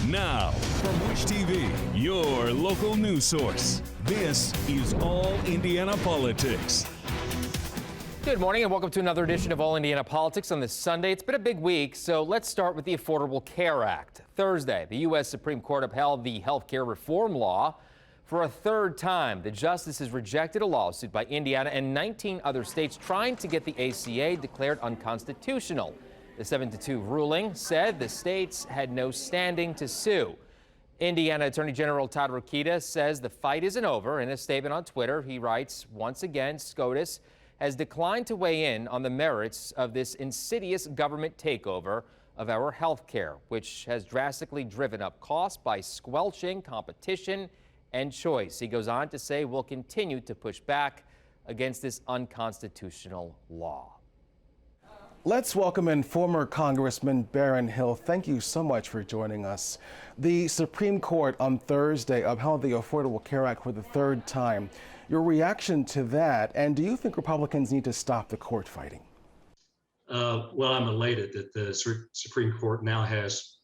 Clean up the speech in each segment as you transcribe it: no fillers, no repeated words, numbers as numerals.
Now, from Wish TV, your local news source, this is All Indiana Politics. Good morning and welcome to another edition of All Indiana Politics on this Sunday. It's been a big week, so let's start with the Affordable Care Act. Thursday, the U.S. Supreme Court upheld the health care reform law. For a third time, the justices rejected a lawsuit by Indiana and 19 other states trying to get the ACA declared unconstitutional. The 7-2 ruling said the states had no standing to sue. Indiana Attorney General Todd Rokita says the fight isn't over. In a statement on Twitter, he writes, once again, SCOTUS has declined to weigh in on the merits of this insidious government takeover of our health care, which has drastically driven up costs by squelching competition and choice. He goes on to say we'll continue to push back against this unconstitutional law. Let's welcome in former Congressman Baron Hill. Thank you so much for joining us. The Supreme Court on Thursday upheld the Affordable Care Act for the third time. Your reaction to that, and do you think Republicans need to stop the court fighting? Well, I'm elated that the Supreme Court now has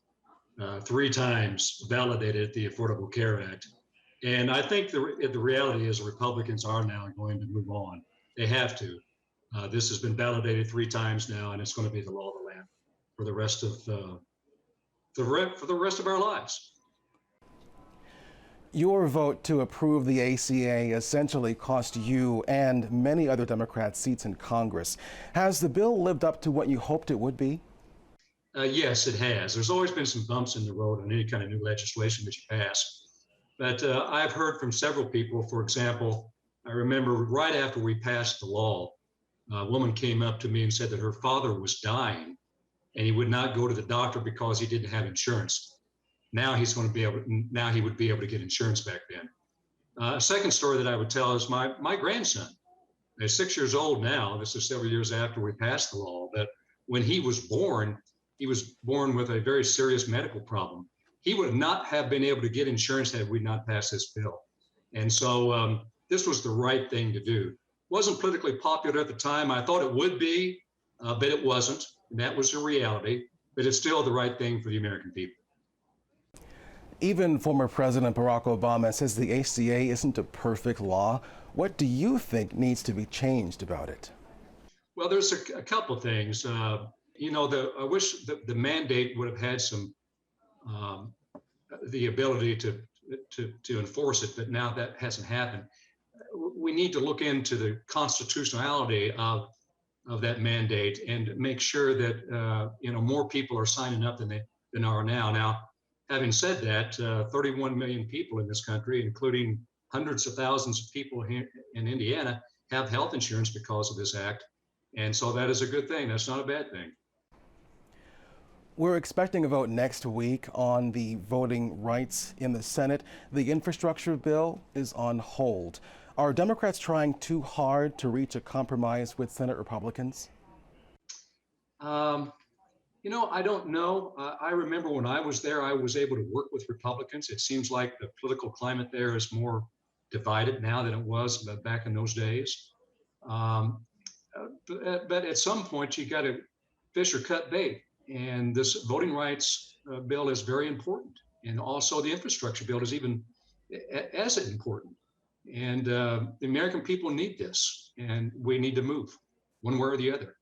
3 times validated the Affordable Care Act. And I think the reality is Republicans are now going to move on. They have to. This has been validated 3 times now, and it's going to be the law of the land for the rest of for the rest of our lives. Your vote to approve the ACA essentially cost you and many other Democrats seats in Congress. Has the bill lived up to what you hoped it would be? Yes, it has. There's always been some bumps in the road on any kind of new legislation that you pass. But I've heard from several people, for example, I remember right after we passed the law, a woman came up to me and said that her father was dying and he would not go to the doctor because he didn't have insurance. Now he would be able to get insurance back then. A second story that I would tell is my grandson. He's 6 years old now. This is several years after we passed the law. But when he was born with a very serious medical problem. He would not have been able to get insurance had we not passed this bill. And so this was the right thing to do. Wasn't politically popular at the time. I thought it would be, but it wasn't. And that was the reality. But it's still the right thing for the American people. Even former President Barack Obama says the ACA isn't a perfect law. What do you think needs to be changed about it? Well, there's a couple of things. I wish the mandate would have had some the ability to enforce it, but now that hasn't happened. We need to look into the constitutionality of that mandate and make sure that more people are signing up than are now. Now, having said that, 31 million people in this country, including hundreds of thousands of people here in Indiana, have health insurance because of this act, and so that is a good thing. That's not a bad thing. We're expecting a vote next week on the voting rights in the Senate. The infrastructure bill is on hold. Are Democrats trying too hard to reach a compromise with Senate Republicans? I don't know. I remember when I was there, I was able to work with Republicans. It seems like the political climate there is more divided now than it was back in those days. But at some point, you got to fish or cut bait. And this voting rights bill is very important. And also the infrastructure bill is even as important. And the American people need this, and we need to move one way or the other.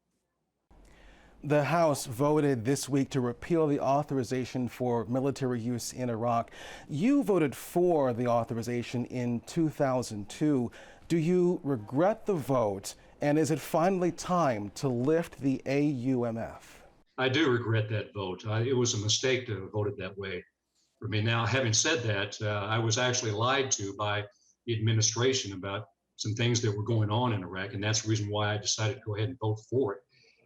The House voted this week to repeal the authorization for military use in Iraq. You voted for the authorization in 2002. Do you regret the vote? And is it finally time to lift the AUMF? I do regret that vote. It was a mistake to have voted that way for me. Now, having said that, I was actually lied to by the administration about some things that were going on in Iraq, and that's the reason why I decided to go ahead and vote for it.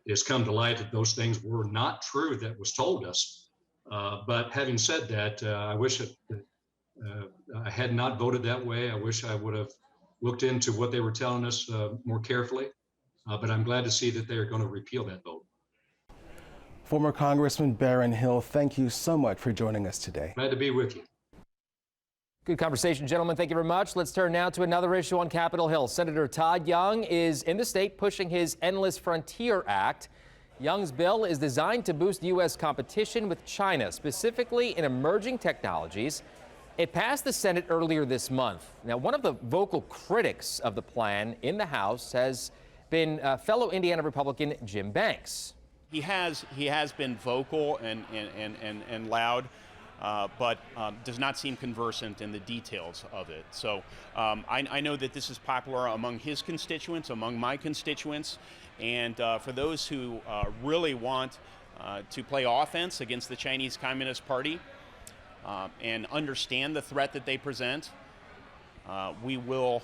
It has come to light that those things were not true that was told us. But having said that, I wish I had not voted that way. I wish I would have looked into what they were telling us more carefully. But I'm glad to see that they're going to repeal that vote. Former Congressman Baron Hill, thank you so much for joining us today. Glad to be with you. Good conversation, gentlemen. Thank you very much. Let's turn now to another issue on Capitol Hill. Senator Todd Young is in the state pushing his Endless Frontier Act. Young's bill is designed to boost U.S. competition with China, specifically in emerging technologies. It passed the Senate earlier this month. Now, one of the vocal critics of the plan in the House has been fellow Indiana Republican Jim Banks. He has been vocal and loud, but does not seem conversant in the details of it. So I know that this is popular among his constituents, among my constituents, and for those who really want to play offense against the Chinese Communist Party and understand the threat that they present, we will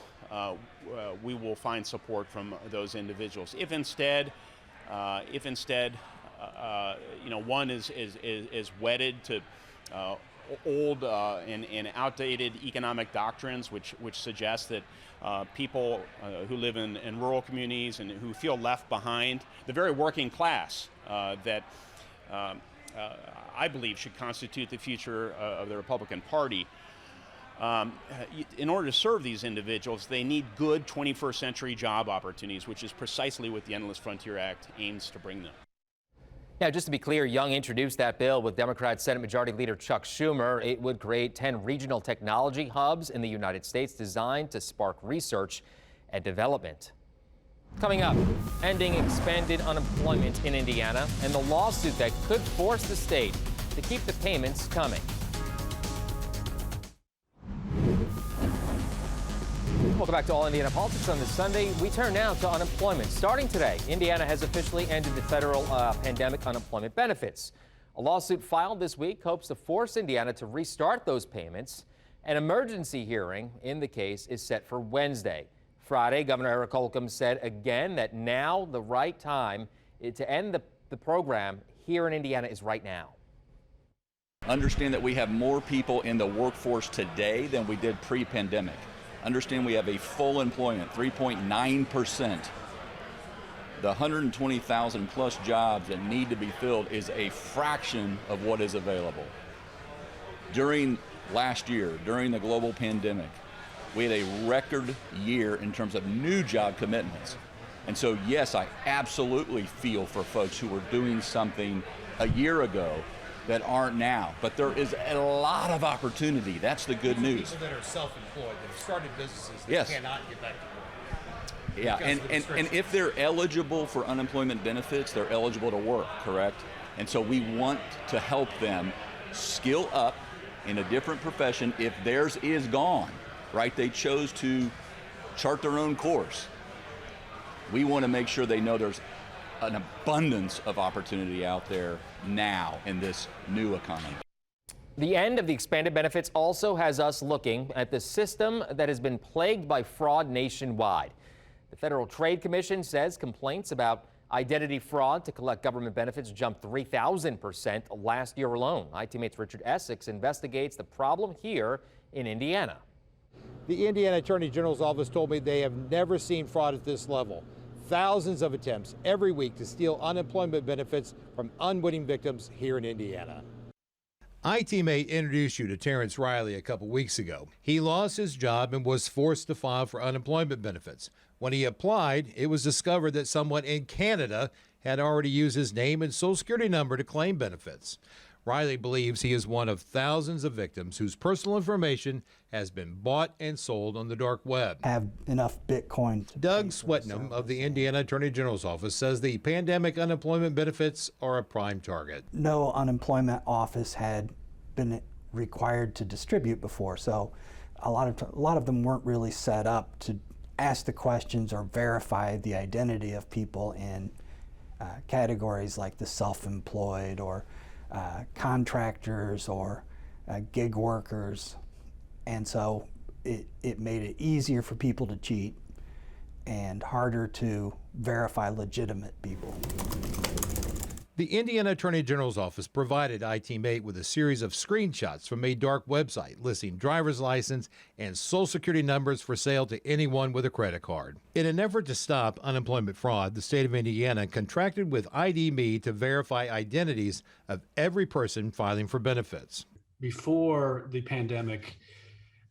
find support from those individuals. If instead, one is wedded to old and outdated economic doctrines, which suggest that people who live in rural communities and who feel left behind, the very working class that I believe should constitute the future of the Republican Party. In order to serve these individuals, they need good 21st century job opportunities, which is precisely what the Endless Frontier Act aims to bring them. Now, just to be clear, Young introduced that bill with Democrat Senate Majority Leader Chuck Schumer. It would create 10 regional technology hubs in the United States designed to spark research and development. Coming up, ending expanded unemployment in Indiana and the lawsuit that could force the state to keep the payments coming. Welcome back to All Indiana Politics on this Sunday. We turn now to unemployment. Starting today, Indiana has officially ended the federal pandemic unemployment benefits. A lawsuit filed this week hopes to force Indiana to restart those payments. An emergency hearing in the case is set for Wednesday. Friday, Governor Eric Holcomb said again that now the right time to end the program here in Indiana is right now. Understand that we have more people in the workforce today than we did pre-pandemic. Understand we have a full employment, 3.9%. The 120,000 plus jobs that need to be filled is a fraction of what is available. During last year, during the global pandemic, we had a record year in terms of new job commitments. And so, yes, I absolutely feel for folks who were doing something a year ago that aren't now, but there is a lot of opportunity. That's the good news. People that are self-employed, that have started businesses, that yes. cannot get back to work. Yeah, and if they're eligible for unemployment benefits, they're eligible to work, correct? And so we want to help them skill up in a different profession if theirs is gone, right? They chose to chart their own course. We want to make sure they know there's an abundance of opportunity out there now in this new economy. The end of the expanded benefits also has us looking at the system that has been plagued by fraud nationwide. The Federal Trade Commission says complaints about identity fraud to collect government benefits jumped 3,000% last year alone. ITMate's Richard Essex investigates the problem here in Indiana. The Indiana Attorney General's office told me they have never seen fraud at this level. Thousands of attempts every week to steal unemployment benefits from unwitting victims here in Indiana. ITmate introduced you to Terrence Riley a couple weeks ago. He lost his job and was forced to file for unemployment benefits. When he applied, it was discovered that someone in Canada had already used his name and social security number to claim benefits. Riley believes he is one of thousands of victims whose personal information has been bought and sold on the dark web. Have enough Bitcoin. Doug Swetnam of the Indiana Attorney General's office says the pandemic unemployment benefits are a prime target. No unemployment office had been required to distribute before, so a lot of them weren't really set up to ask the questions or verify the identity of people in categories like the self-employed or contractors or gig workers, and so it made it easier for people to cheat and harder to verify legitimate people. The Indiana Attorney General's office provided ITmate with a series of screenshots from a dark website listing driver's license and social security numbers for sale to anyone with a credit card. In an effort to stop unemployment fraud, the state of Indiana contracted with ID.me to verify identities of every person filing for benefits. Before the pandemic,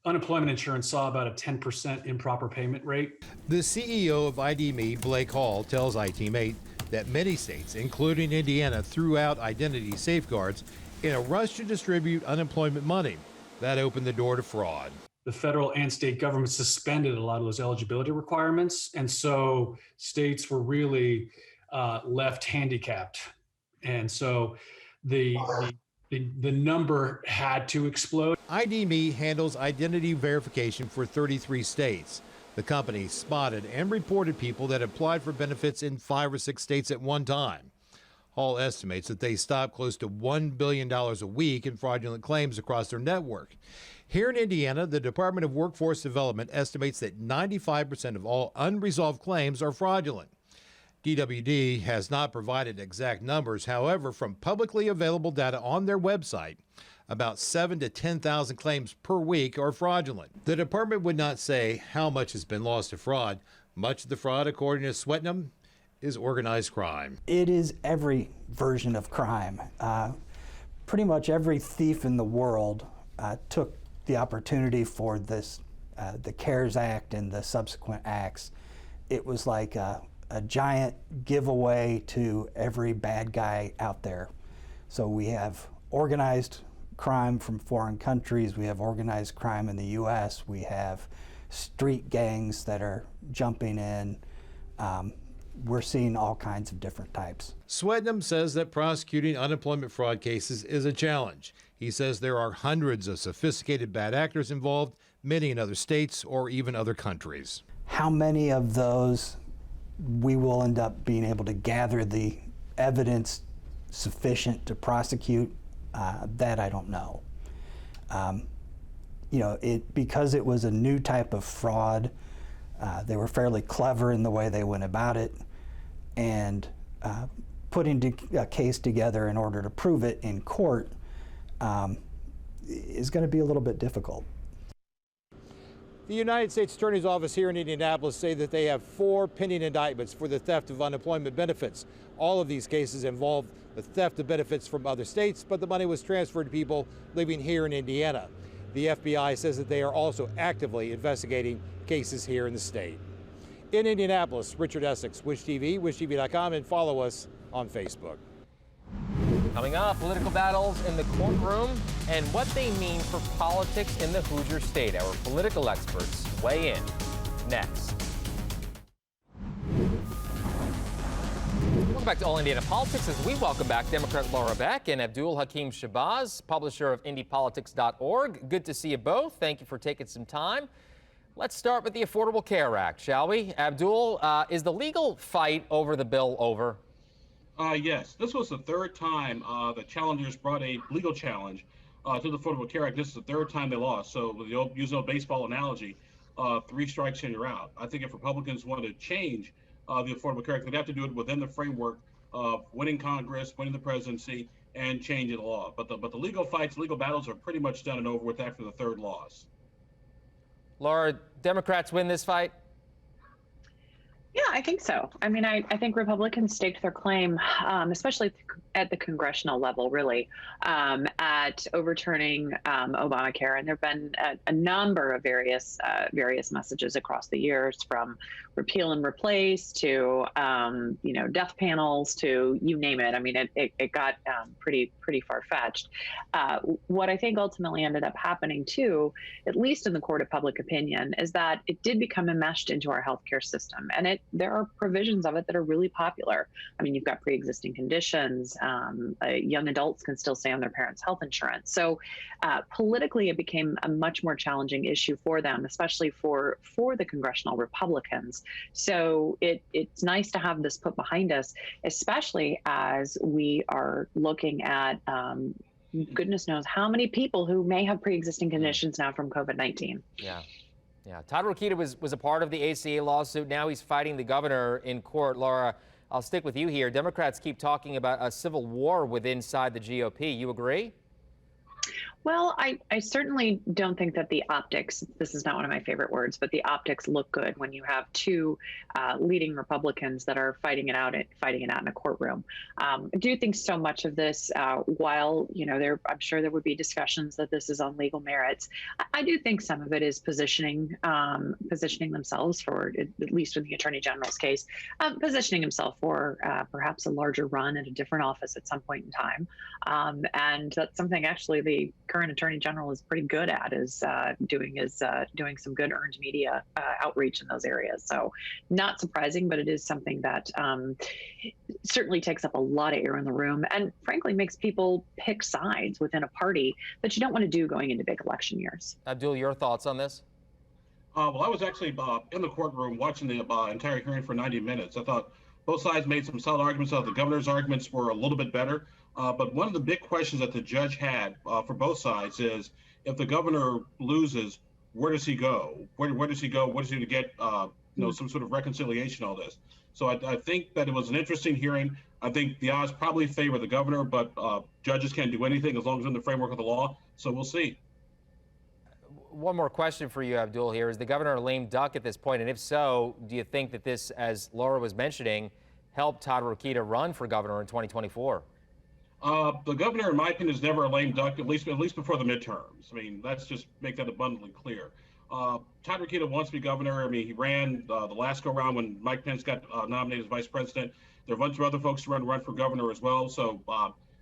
unemployment insurance saw about a 10% improper payment rate. The CEO of ID.me, Blake Hall, tells ITmate that many states, including Indiana, threw out identity safeguards in a rush to distribute unemployment money. That opened the door to fraud. The federal and state government suspended a lot of those eligibility requirements. And so states were really left handicapped. And so the number had to explode. ID.me handles identity verification for 33 states. The company spotted and reported people that applied for benefits in 5 or 6 states at one time. Hall estimates that they stopped close to $1 billion a week in fraudulent claims across their network. Here in Indiana, the Department of Workforce Development estimates that 95% of all unresolved claims are fraudulent. DWD has not provided exact numbers. However, from publicly available data on their website, about 7,000 to 10,000 claims per week are fraudulent. The department would not say how much has been lost to fraud. Much of the fraud, according to Swetnam, is organized crime. It is every version of crime. Pretty much every thief in the world took the opportunity for this, the CARES Act and the subsequent acts. It was like a giant giveaway to every bad guy out there. So we have organized crime from foreign countries, we have organized crime in the US, we have street gangs that are jumping in. We're seeing all kinds of different types. Swetnam says that prosecuting unemployment fraud cases is a challenge. He says there are hundreds of sophisticated bad actors involved, many in other states or even other countries. How many of those we will end up being able to gather the evidence sufficient to prosecute, that I don't know. You know, because it was a new type of fraud, they were fairly clever in the way they went about it, and putting a case together in order to prove it in court is going to be a little bit difficult. The United States Attorney's Office here in Indianapolis say that they have 4 pending indictments for the theft of unemployment benefits. All of these cases involve the theft of benefits from other states, but the money was transferred to people living here in Indiana. The FBI says that they are also actively investigating cases here in the state. In Indianapolis, Richard Essex, Wish TV, wishtv.com, and follow us on Facebook. Coming up, political battles in the courtroom and what they mean for politics in the Hoosier State. Our political experts weigh in next. Welcome back to All Indiana Politics as we welcome back Democrat Laura Beck and Abdul Hakim Shabazz, publisher of IndyPolitics.org. Good to see you both. Thank you for taking some time. Let's start with the Affordable Care Act, shall we? Abdul, is the legal fight over the bill over? Yes, this was the third time the challengers brought a legal challenge to the Affordable Care Act. This is the third time they lost. So with the old, using a baseball analogy, 3 strikes and you're out. I think if Republicans wanted to change the Affordable Care Act, they'd have to do it within the framework of winning Congress, winning the presidency, and changing the law. But the legal fights, legal battles are pretty much done and over with after the third loss. Laura, Democrats win this fight? Yeah, I think so. I mean, I think Republicans staked their claim, especially at the congressional level, really, at overturning Obamacare. And there have been a number of various messages across the years, from repeal and replace to, death panels to you name it. I mean, it got pretty far-fetched. What I think ultimately ended up happening, too, at least in the court of public opinion, is that it did become enmeshed into our healthcare system. And there are provisions of it that are really popular. I mean, you've got pre-existing conditions. Young adults can still stay on their parents' health insurance. So politically, it became a much more challenging issue for them, especially for the congressional Republicans. So it's nice to have this put behind us, especially as we are looking at goodness knows how many people who may have pre-existing conditions now from COVID-19. Yeah, Todd Rokita was a part of the ACA lawsuit. Now he's fighting the governor in court. Laura, I'll stick with you here. Democrats keep talking about a civil war inside the GOP. You agree? Well, I certainly don't think that the optics, this is not one of my favorite words, but the optics look good when you have two leading Republicans that are fighting it out in a courtroom. I do think so much of this, while, I'm sure there would be discussions that this is on legal merits, I do think some of it is positioning themselves for, at least in the Attorney General's case, positioning himself for perhaps a larger run at a different office at some point in time. And that's something actually the current Attorney General is pretty good at, is doing some good earned media outreach in those areas. So not surprising, but it is something that certainly takes up a lot of air in the room and frankly makes people pick sides within a party that you don't want to do going into big election years. Abdul, your thoughts on this? Well, I was actually in the courtroom watching the entire hearing for 90 minutes. I thought both sides made some solid arguments. I thought the governor's arguments were a little bit better. But one of the big questions that the judge had for both sides is, if the governor loses, where does he go? Where does he go? What does he do to get some sort of reconciliation, all this? So I think that it was an interesting hearing. I think the odds probably favor the governor, but judges can't do anything as long as they're in the framework of the law. So we'll see. One more question for you, Abdul, here. Is the governor a lame duck at this point? And if so, do you think that this, as Laura was mentioning, helped Todd Rokita run for governor in 2024? The governor, in my opinion, is never a lame duck, at least before the midterms. I mean, let's just make that abundantly clear. Todd Rokita wants to be governor. I mean, he ran the last go-round when Mike Pence got nominated as vice president. There are a bunch of other folks who run for governor as well. So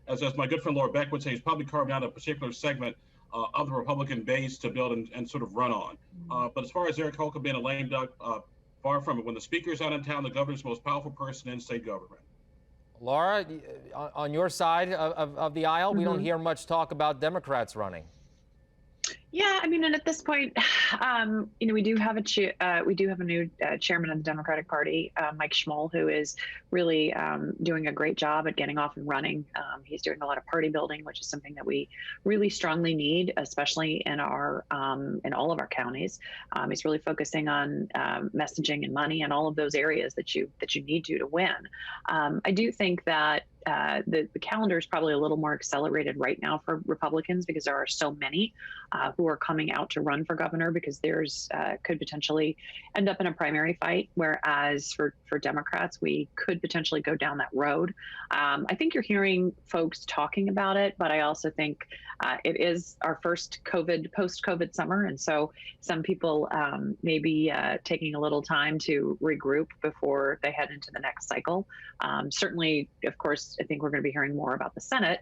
as my good friend Laura Beck would say, he's probably carving out a particular segment of the Republican base to build and sort of run on. But as far as Eric Holcomb being a lame duck, far from it. When the speaker's out in town, the governor's the most powerful person in state government. Laura, on your side of the aisle, we don't hear much talk about Democrats running. Yeah, I mean, and at this point, we do have a new chairman of the Democratic Party, Mike Schmoll, who is really doing a great job at getting off and running. He's doing a lot of party building, which is something that we really strongly need, especially in all of our counties. He's really focusing on messaging and money and all of those areas that you need to win. I do think that the calendar is probably a little more accelerated right now for Republicans because there are so many who are coming out to run for governor, because there's could potentially end up in a primary fight, whereas for Democrats, we could potentially go down that road. I think you're hearing folks talking about it, but I also think it is our first post-COVID summer, and so some people may be taking a little time to regroup before they head into the next cycle. Certainly, of course, I think we're going to be hearing more about the Senate,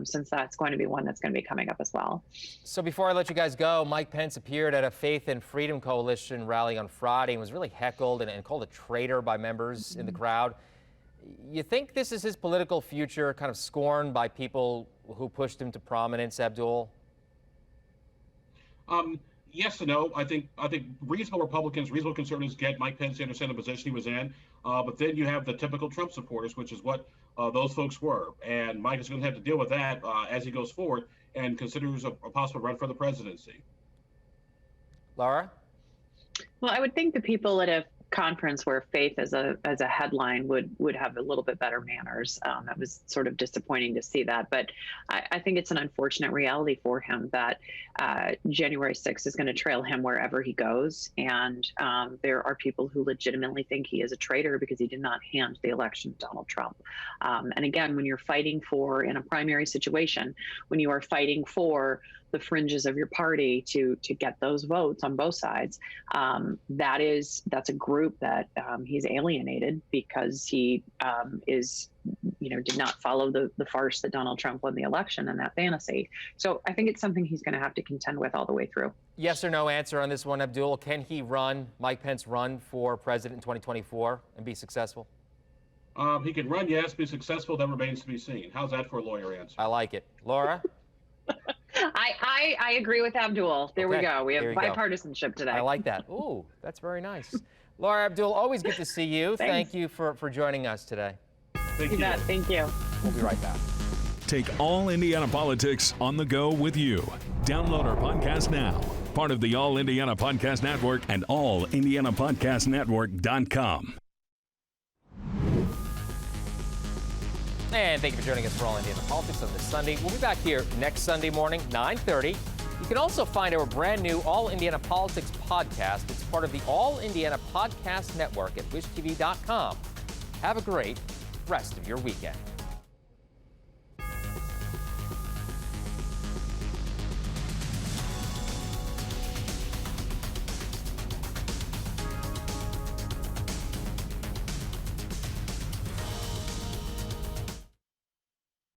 since that's going to be one that's going to be coming up as well. So before I let you guys go, Mike Pence appeared at a Faith and Freedom Coalition rally on Friday and was really heckled and called a traitor by members in the crowd. You think this is his political future, kind of scorned by people who pushed him to prominence, Abdul? Yes and no. I think reasonable Republicans, reasonable conservatives get Mike Pence to understand the position he was in. But then you have the typical Trump supporters, which is what those folks were. And Mike is going to have to deal with that as he goes forward and considers a possible run for the presidency. Laura? Well, I would think the people at a conference where faith as a headline would have a little bit better manners. It was sort of disappointing to see that, but I think it's an unfortunate reality for him that January 6th is going to trail him wherever he goes, and there are people who legitimately think he is a traitor because he did not hand the election to Donald Trump. And again, when you're fighting in a primary situation, when you are fighting for the fringes of your party to get those votes on both sides, that's a group that he's alienated because he did not follow the farce that Donald Trump won the election and that fantasy. So I think it's something he's going to have to contend with all the way through. Yes or no answer on this one, Abdul. Can Mike Pence run for president in 2024 and be successful? He can run, yes. Be successful, that remains to be seen. How's that for a lawyer answer? I like it. Laura? I agree with Abdul. There we go. We have bipartisanship today. I like that. Ooh, that's very nice. Laura, Abdul, always good to see you. Thank you for joining us today. Thank you. Thank you. We'll be right back. Take all Indiana politics on the go with you. Download our podcast now. Part of the All Indiana Podcast Network and allindianapodcastnetwork.com. And thank you for joining us for All Indiana Politics on this Sunday. We'll be back here next Sunday morning, 9:30. You can also find our brand new All Indiana Politics podcast. It's part of the All Indiana Podcast Network at wishtv.com. Have a great rest of your weekend.